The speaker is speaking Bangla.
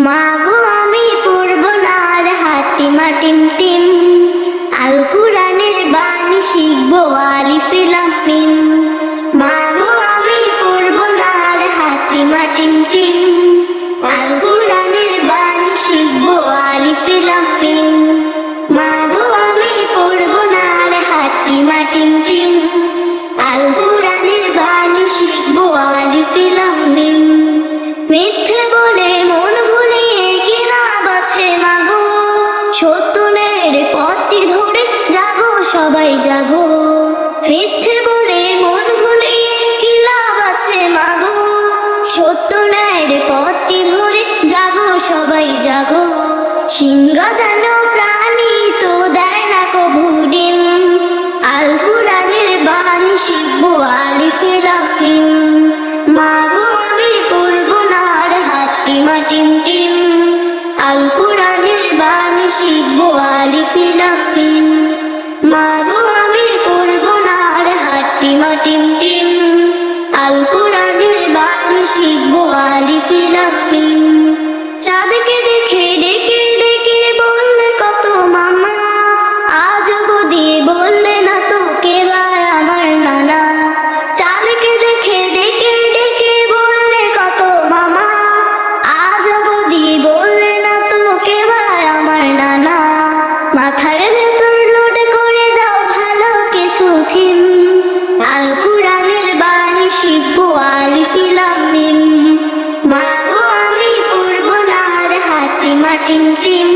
মাগো আমি পড়ব না আর হাটিমা টিম টিম, আল কুরআনের বাণী শিখবো আলিফ লাম মিম। মাগো আমি পড়ব না আর হাটিমা টিম টিম, আল কুরআনের বাণী শিখবো আলিফ লাম মিম। মাগো আমি পড়ব না আর হাটিমা টিম টিম, আল কুরআনের বাণী শিখবো আলিফ লাম মিম। মিথ্যে বলে মন ভুলিয়ে কি লাভ আছে মাগো, সত্যের পথটি ধরে জাগো সবাই জাগো। মিথ্যে বলে মন ভুলিয়ে কি লাভ আছে মাগো, সত্যের পথটি ধরে জাগো সবাই জাগো। সিংহ যেন প্রাণী তো দেয় না কভু ডিম, আল কুরআনের বাণী শিখবো আলিফ লাম মিম। মাগো আমি পড়ব না আর হাটিমা টিম টিম, আল কুরআনের বাণী শিখবো আলিফ লাম মিম। মাগো আমি পড়ব না আর হাটিমা টিম টিম, আল কুরআনের বাণী শিখবো আলিফ লাম মিম। চাঁদকে দেখে ডেকে ডেকে বললে কত মামা, আজব দিয়ে বললে না তো কে ভাই আমার নানা। চাঁদকে দেখে ডেকে ডেকে বললে কত মামা, আজব দিয়ে বললে না তো কে ভাই আমার নানা। মাথার ভেতর লোড করে দাও ভালো কিছু থিম, আল কুরআনের বাণী শিখবো আলিফ লাম মিম। মাগো আমি পড়ব না আর হাটিমা টিম টিম,